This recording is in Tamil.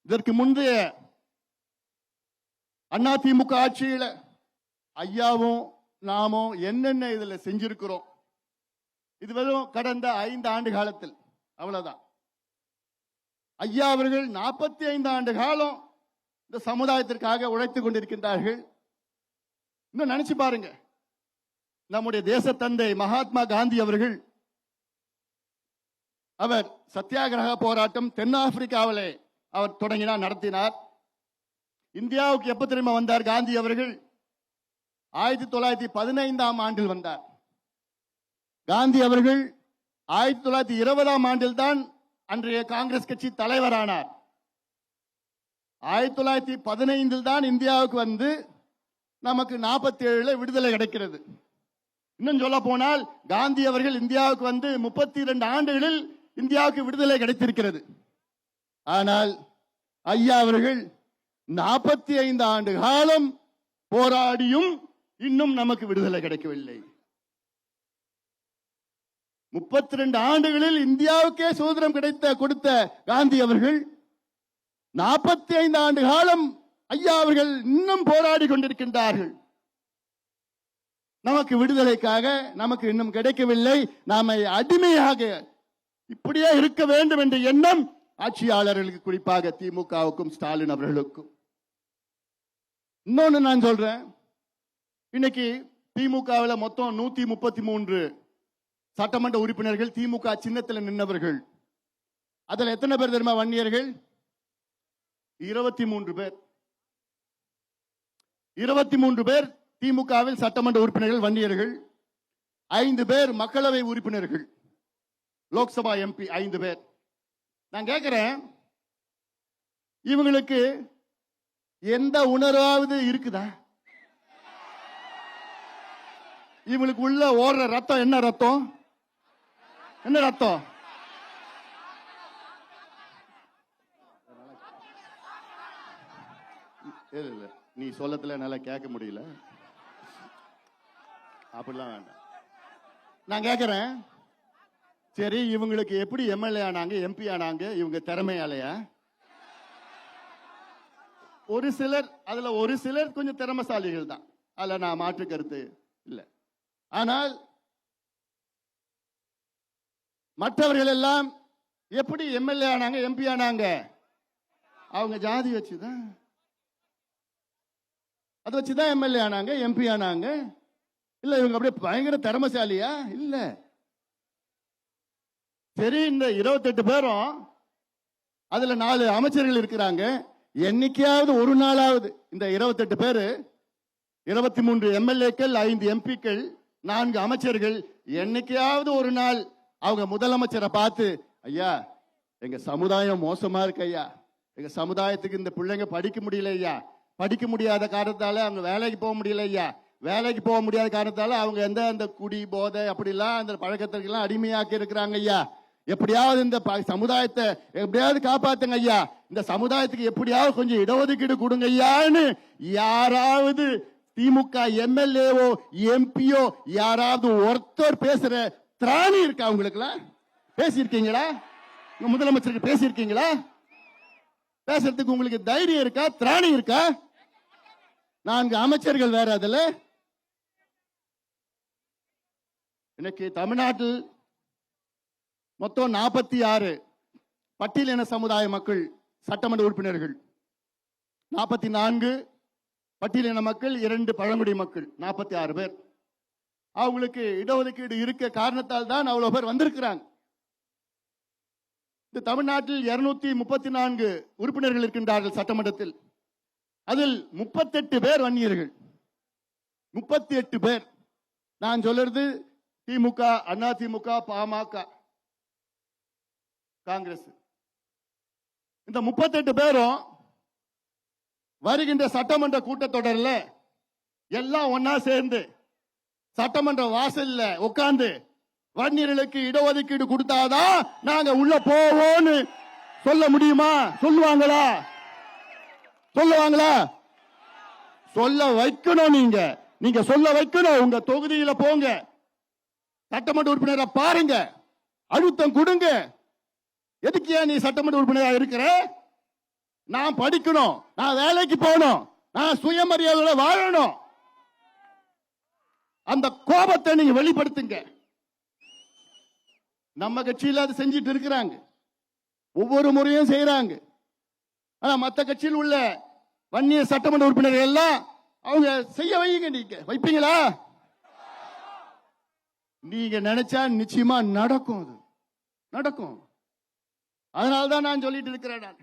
இதற்கு முந்தைய அதிமுக ஆட்சியில ஐயாவும் நாமும் என்னென்ன இதுல செஞ்சிருக்கிறோம். இது வெறும் கடந்த 5 ஆண்டு காலத்தில் அவ்வளவுதான். ஐயா அவர்கள் 45 ஆண்டு காலம் இந்த சமுதாயத்திற்காக உழைத்துக் கொண்டிருக்கின்றார்கள். இன்னும் நினைச்சு பாருங்க, நம்முடைய தேச தந்தை மகாத்மா காந்தி அவர்கள் அவர் சத்தியாகிரக போராட்டம் தென்னாப்பிரிக்காவிலே அவர் தொடங்கினார், நடத்தினார். இந்தியாவுக்கு எப்ப தெரியுமா வந்தார் காந்தி அவர்கள்? 1915ஆம் ஆண்டில் வந்தார். காந்தி அவர்கள் 1920ஆம் ஆண்டில் தான் அன்றைய காங்கிரஸ் கட்சி தலைவரானார். 1915 தான் இந்தியாவுக்கு வந்து நமக்கு 47 விடுதலை கிடைக்கிறது. இன்னும் சொல்ல போனால் காந்தி அவர்கள் இந்தியாவுக்கு வந்து 32 ஆண்டுகளில் இந்தியாவுக்கு விடுதலை கிடைத்திருக்கிறது. ஆனால் ஐயா அவர்கள் 45 ஆண்டு காலம் போராடியும் இன்னும் நமக்கு விடுதலை கிடைக்கவில்லை. 32 ஆண்டுகளில் இந்தியாவுக்கே சுதந்திரம் கொடுத்த காந்தி அவர்கள் 45 ஆண்டு காலம் ஐயா அவர்கள் இன்னும் போராடி கொண்டிருக்கின்றார்கள். நமக்கு விடுதலைக்காக நமக்கு இன்னும் கிடைக்கவில்லை. நாம அடிமையாக இப்படியே இருக்க வேண்டும் என்ற எண்ணம் ஆட்சியாளர்களுக்கு, குறிப்பாக திமுகவுக்கும் ஸ்டாலின் அவர்களுக்கும். இன்னொன்னு நான் சொல்றேன், இன்னைக்கு திமுகவில் மொத்தம் 133 சட்டமன்ற உறுப்பினர்கள் திமுக சின்னத்தில் நின்றவர்கள். அதுல எத்தனை பேர் தெரியுமா வன்னியர்கள்? 23 பேர். 23 பேர் திமுகவில் சட்டமன்ற உறுப்பினர்கள் வன்னியர்கள். 5 பேர் மக்களவை உறுப்பினர்கள், லோக்சபா எம்பி 5 பேர். நான் கேட்கிறேன், இவங்களுக்கு எந்த உணர்வாவது இருக்குதா? இவங்களுக்கு உள்ள ஓடுற ரத்தம் என்ன ரத்தம்? என்ன ரத்தம்? இல்ல, நீ சொல்லத்துல நல்லா கேட்க முடியல, அப்படிலாம் வேண்டாம். நான் கேட்கிறேன், சரி இவங்களுக்கு எப்படி எம்எல்ஏ ஆனாங்க, எம்பி ஆனாங்க? இவங்க திறமையாலையா? ஒரு சிலர், அதுல ஒரு சிலர் கொஞ்சம் திறமைசாலிகள் தான், அதுல நான் மாற்று கருத்து இல்லை. ஆனால் மற்றவர்கள் எல்லாம் எப்படி எம்எல்ஏ ஆனாங்க, எம்பி ஆனாங்க? அவங்க ஜாதி வச்சுதான், அதை வச்சுதான் எம்எல்ஏ ஆனாங்க, எம்பி ஆனாங்க. இல்ல இவங்க அப்படியே பயங்கர திறமைசாலியா? இல்ல. சரி, இந்த 28 பேரும் அதுல 4 அமைச்சர்கள் இருக்கிறாங்க. என்னைக்காவது ஒரு நாளாவது இந்த 28 பேரு, 23 எம்எல்ஏக்கள், 5 எம்பிக்கள், 4 அமைச்சர்கள், என்னைக்காவது ஒரு நாள் அவங்க முதலமைச்சரை பார்த்து, ஐயா எங்க சமுதாயம் மோசமா இருக்கு ஐயா, எங்க சமுதாயத்துக்கு இந்த பிள்ளைங்க படிக்க முடியல ஐயா, படிக்க முடியாத காரணத்தால அவங்க வேலைக்கு போக முடியல ஐயா, வேலைக்கு போக முடியாத காரணத்தால அவங்க அந்த குடி போதை அப்படிலாம் அந்த பழக்கத்திற்கெல்லாம் அடிமையாக்கி இருக்கிறாங்க ஐயா, எப்படியாவது இந்த சமுதாயத்தை எப்படியாவது காப்பாத்துங்க ஐயா, இந்த சமுதாயத்துக்கு எப்படியாவது கொஞ்சம் இடஒதுக்கீடு கொடுங்க ஐயான்னு யாராவது திமுக எம்எல்ஏவோ எம்பியோ யாராவது ஒருத்தர் பேசுற திராணி இருக்கா உங்களுக்குலாம்? பேசியிருக்கீங்களா? முதலமைச்சருக்கு பேசியிருக்கீங்களா? பேசுறதுக்கு உங்களுக்கு தைரியம் இருக்கா? திராணி இருக்கா? 4 அமைச்சர்கள் வேற. அதுல இன்னைக்கு தமிழ்நாட்டில் மொத்தம் 46 பட்டியலின சமுதாய மக்கள் சட்டமன்ற உறுப்பினர்கள், 44 பட்டியலின மக்கள், 2 பழங்குடி மக்கள், 46 பேர். அவங்களுக்கு இடஒதுக்கீடு இருக்க காரணத்தால் தான் அவ்வளவு பேர் வந்திருக்கிறாங்க. இந்த தமிழ்நாட்டில் 234 உறுப்பினர்கள் இருக்கின்றார்கள் சட்டமன்றத்தில். அதில் 38 பேர் வன்னியர்கள். 38 பேர். நான் சொல்றது திமுக, அதிமுக, பாமக, காங்கிரஸ். இந்த 38 பேரும் வருகின்ற சட்டமன்ற கூட்டத்தொடரில் எல்லாம் ஒன்னா சேர்ந்து சட்டமன்ற வாசல்ல உட்கார்ந்து வன்னியர்களுக்கு இடஒதுக்கீடு கொடுத்தாதான் நாங்க உள்ள போவோம்னு சொல்ல முடியுமா? சொல்லுவாங்களா? சொல்லுவாங்களா? சொல்ல வைக்கணும். நீங்க சொல்ல வைக்கணும். உங்க தொகுதியில போங்க, சட்டமன்ற உறுப்பினரை பாருங்க, அழுத்தம் கொடுங்க. எதுக்கு நீ சட்டமன்ற உறுப்பினராக இருக்கிற? நான் படிக்கணும், நான் வேலைக்கு போகணும், நான் சுயமரியாதையோட வாழணும். அந்த கோபத்தை நீங்க வெளிப்படுத்துங்க. நம்ம கட்சியில் அது செஞ்சிட்டு இருக்கிறாங்க, ஒவ்வொரு முறையும் செய்யறாங்க. ஆனா மற்ற கட்சியில் உள்ள வன்னிய சட்டமன்ற உறுப்பினர்கள் எல்லாம் அவங்க செய்ய வைங்க. நீங்க வைப்பீங்களா? நீங்க நினைச்சா நிச்சயமா நடக்கும், அது நடக்கும். அதனால்தான் நான் சொல்லிட்டு இருக்கிறேன்.